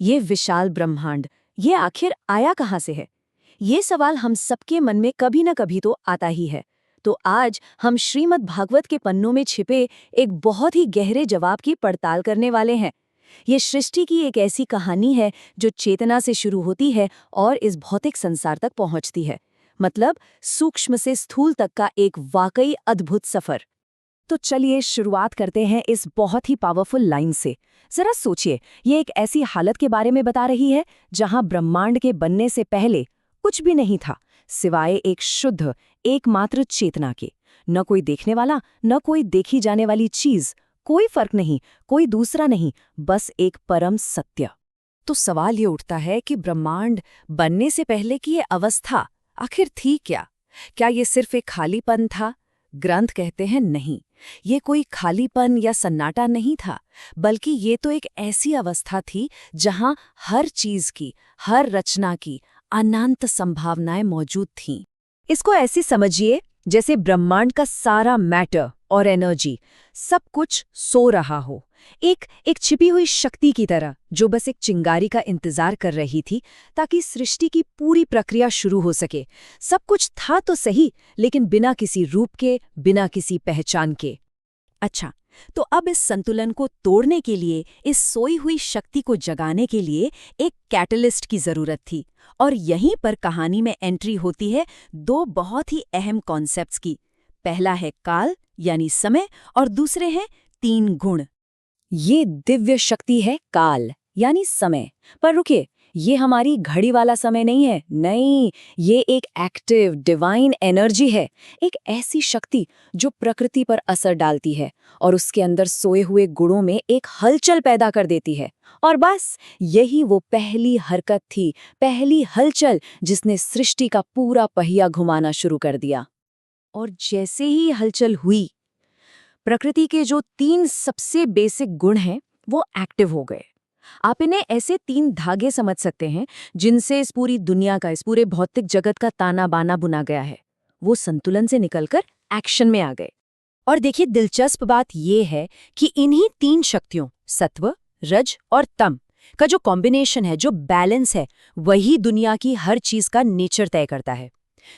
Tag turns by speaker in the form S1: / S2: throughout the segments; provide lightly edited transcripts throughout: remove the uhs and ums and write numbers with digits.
S1: ये विशाल ब्रह्मांड, ये आखिर आया कहाँ से है? ये सवाल हम सबके मन में कभी न कभी तो आता ही है। तो आज हम श्रीमद् भागवत के पन्नों में छिपे एक बहुत ही गहरे जवाब की पड़ताल करने वाले हैं। ये सृष्टि की एक ऐसी कहानी है जो चेतना से शुरू होती है और इस भौतिक संसार तक पहुंचती है। मतलब सूक्ष्म से स्थूल तक का एक वाकई अद्भुत सफर। तो चलिए शुरुआत करते हैं इस बहुत ही पावरफुल लाइन से। जरा सोचिए, ये एक ऐसी हालत के बारे में बता रही है जहां ब्रह्मांड के बनने से पहले कुछ भी नहीं था, सिवाय एक शुद्ध, एकमात्र चेतना के। न कोई देखने वाला, न कोई देखी जाने वाली चीज, कोई फर्क नहीं, कोई दूसरा नहीं, बस एक परम सत्य। तो सवाल ये उठता है कि ब्रह्मांड बनने से पहले की ये अवस्था आखिर थी क्या? क्या ये सिर्फ एक खालीपन था? ग्रंथ कहते हैं नहीं, ये कोई खालीपन या सन्नाटा नहीं था, बल्कि ये तो एक ऐसी अवस्था थी जहां हर चीज की, हर रचना की अनंत संभावनाएं मौजूद थीं। इसको ऐसे समझिए जैसे ब्रह्मांड का सारा मैटर और एनर्जी, सब कुछ सो रहा हो, एक छिपी हुई शक्ति की तरह, जो बस एक चिंगारी का इंतजार कर रही थी ताकि सृष्टि की पूरी प्रक्रिया शुरू हो सके। सब कुछ था तो सही, लेकिन बिना किसी रूप के, बिना किसी पहचान के। अच्छा, तो अब इस संतुलन को तोड़ने के लिए, इस सोई हुई शक्ति को जगाने के लिए एक कैटलिस्ट की जरूरत थी। और यहीं पर कहानी में एंट्री होती है दो बहुत ही अहम कॉन्सेप्ट्स की। पहला है काल यानी समय, और दूसरे हैं तीन गुण। ये दिव्य शक्ति है काल यानी समय। पर रुकिए, ये हमारी घड़ी वाला समय नहीं है, नहीं, ये एक एक्टिव डिवाइन एनर्जी है। एक ऐसी शक्ति जो प्रकृति पर असर डालती है और उसके अंदर सोए हुए गुणों में एक हलचल पैदा कर देती है। और बस यही वो पहली हरकत थी, पहली हलचल जिसने सृष्टि का पूरा पहिया घुमाना शुरू कर दिया। और जैसे ही हलचल हुई, प्रकृति के जो तीन सबसे बेसिक गुण हैं वो एक्टिव हो गए। आप इन्हें ऐसे तीन धागे समझ सकते हैं जिनसे इस पूरी दुनिया का, इस पूरे भौतिक जगत का ताना बाना बुना गया है। वो संतुलन से निकलकर एक्शन में आ गए। और देखिए, दिलचस्प बात यह है कि इन्हीं तीन शक्तियों, सत्व, रज और तम का जो कॉम्बिनेशन है, जो बैलेंस है, वही दुनिया की हर चीज का नेचर तय करता है।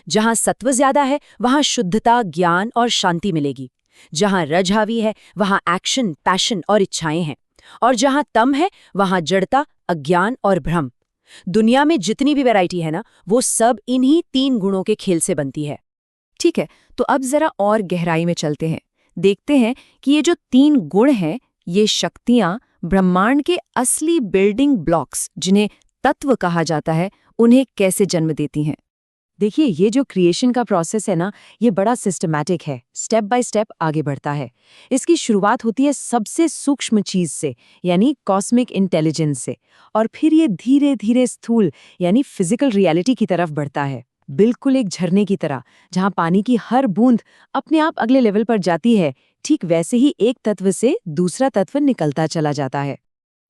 S1: जहां सत्व ज्यादा है वहां शुद्धता, ज्ञान और शांति मिलेगी। जहां रज हावी है वहां एक्शन, पैशन और इच्छाएं हैं। और जहां तम है वहां जड़ता, अज्ञान और भ्रम। दुनिया में जितनी भी वैरायटी है ना, वो सब इन्हीं तीन गुणों के खेल से बनती है। ठीक है, तो अब जरा और गहराई में चलते हैं। देखते हैं कि ये जो तीन गुण हैं, ये शक्तियां ब्रह्मांड के असली बिल्डिंग ब्लॉक्स, जिन्हें तत्व कहा जाता है, उन्हें कैसे जन्म देती हैं। देखिए, ये जो क्रिएशन का प्रोसेस है ना, ये बड़ा सिस्टमैटिक है, स्टेप बाय स्टेप आगे बढ़ता है। इसकी शुरुआत होती है सबसे सूक्ष्म चीज से, यानी कॉस्मिक इंटेलिजेंस से, और फिर ये धीरे धीरे स्थूल यानी फिजिकल रियलिटी की तरफ बढ़ता है, बिल्कुल एक झरने की तरह, जहां पानी की हर बूंद अपने आप अगले लेवल पर जाती है। ठीक वैसे ही एक तत्व से दूसरा तत्व निकलता चला जाता है।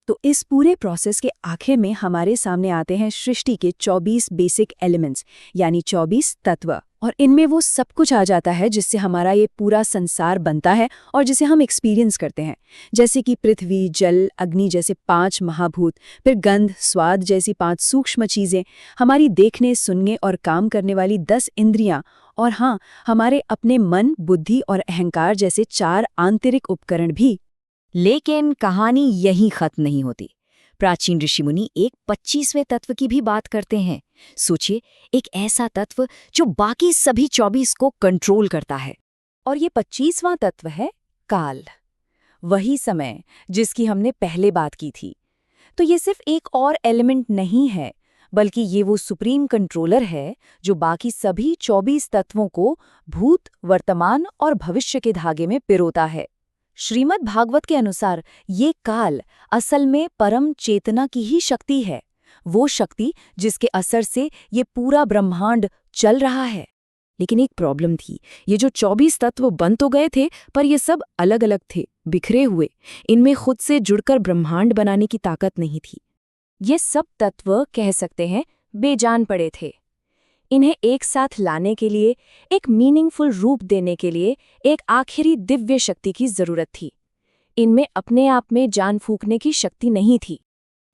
S1: तो इस पूरे प्रोसेस के आखिर में हमारे सामने आते हैं सृष्टि के 24 बेसिक एलिमेंट्स, यानी 24 तत्व। और इनमें वो सब कुछ आ जाता है जिससे हमारा ये पूरा संसार बनता है और जिसे हम एक्सपीरियंस करते हैं। जैसे कि पृथ्वी, जल, अग्नि जैसे 5 महाभूत, फिर गंध, स्वाद जैसी 5 सूक्ष्म चीजें, हमारी देखने, सुनने और काम करने वाली 10 इंद्रियां, और हाँ, हमारे अपने मन, बुद्धि और अहंकार जैसे 4 आंतरिक उपकरण भी। लेकिन कहानी यहीं खत्म नहीं होती। प्राचीन ऋषिमुनि एक 25वें तत्व की भी बात करते हैं। सोचिए, एक ऐसा तत्व जो बाकी सभी 24 को कंट्रोल करता है। और ये 25वां तत्व है काल, वही समय जिसकी हमने पहले बात की थी। तो ये सिर्फ एक और एलिमेंट नहीं है, बल्कि ये वो सुप्रीम कंट्रोलर है जो बाकी सभी 24 तत्वों को भूत, वर्तमान और भविष्य के धागे में पिरोता है। श्रीमद् भागवत के अनुसार ये काल असल में परम चेतना की ही शक्ति है, वो शक्ति जिसके असर से ये पूरा ब्रह्मांड चल रहा है। लेकिन एक प्रॉब्लम थी, ये जो 24 तत्व बन तो गए थे, पर ये सब अलग अलग थे, बिखरे हुए। इनमें खुद से जुड़कर ब्रह्मांड बनाने की ताकत नहीं थी। ये सब तत्व कह सकते हैं बेजान पड़े थे। इन्हें एक साथ लाने के लिए, एक मीनिंगफुल रूप देने के लिए एक आखिरी दिव्य शक्ति की जरूरत थी। इनमें अपने आप में जान फूंकने की शक्ति नहीं थी।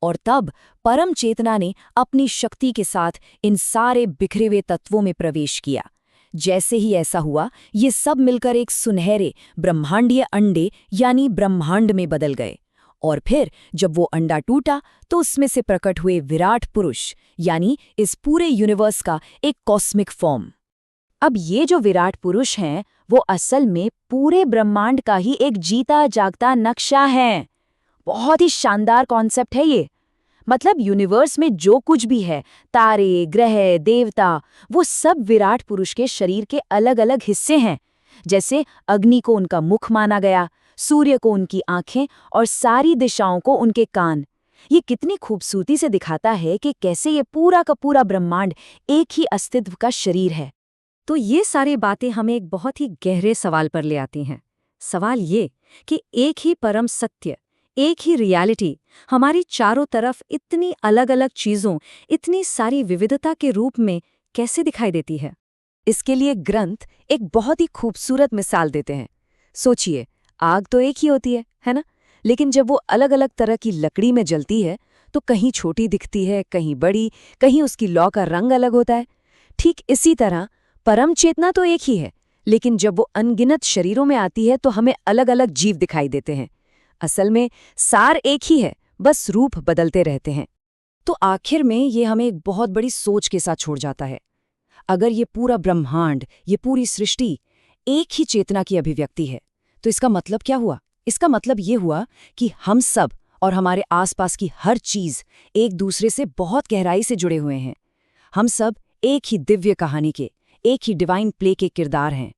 S1: और तब परम चेतना ने अपनी शक्ति के साथ इन सारे बिखरे हुए तत्वों में प्रवेश किया। जैसे ही ऐसा हुआ, ये सब मिलकर एक सुनहरे ब्रह्मांडीय अंडे यानी ब्रह्मांड में बदल गए। और फिर जब वो अंडा टूटा तो उसमें से प्रकट हुए विराट पुरुष यानी इस पूरे यूनिवर्स का एक कॉस्मिक फॉर्म। अब ये जो विराट पुरुष हैं वो असल में पूरे ब्रह्मांड का ही एक जीता जागता नक्शा है। बहुत ही शानदार कॉन्सेप्ट है ये। मतलब यूनिवर्स में जो कुछ भी है, तारे, ग्रह, देवता, वो सब विराट पुरुष के शरीर के अलग अलग हिस्से हैं। जैसे अग्नि को उनका मुख माना गया, सूर्य को उनकी आंखें और सारी दिशाओं को उनके कान। ये कितनी खूबसूरती से दिखाता है कि कैसे ये पूरा का पूरा ब्रह्मांड एक ही अस्तित्व का शरीर है। तो ये सारी बातें हमें एक बहुत ही गहरे सवाल पर ले आती हैं। सवाल ये कि एक ही परम सत्य, एक ही रियलिटी हमारी चारों तरफ इतनी अलग अलग चीज़ों, इतनी सारी विविधता के रूप में कैसे दिखाई देती है। इसके लिए ग्रंथ एक बहुत ही खूबसूरत मिसाल देते हैं। सोचिए, आग तो एक ही होती है ना? लेकिन जब वो अलग अलग तरह की लकड़ी में जलती है तो कहीं छोटी दिखती है, कहीं बड़ी, कहीं उसकी लौ का रंग अलग होता है। ठीक इसी तरह परम चेतना तो एक ही है, लेकिन जब वो अनगिनत शरीरों में आती है तो हमें अलग अलग जीव दिखाई देते हैं। असल में सार एक ही है, बस रूप बदलते रहते हैं। तो आखिर में ये हमें एक बहुत बड़ी सोच के साथ छोड़ जाता है। अगर ये पूरा ब्रह्मांड, ये पूरी सृष्टि एक ही चेतना की अभिव्यक्ति है, तो इसका मतलब क्या हुआ? इसका मतलब ये हुआ कि हम सब और हमारे आसपास की हर चीज एक दूसरे से बहुत गहराई से जुड़े हुए हैं। हम सब एक ही दिव्य कहानी के, एक ही डिवाइन प्ले के किरदार हैं।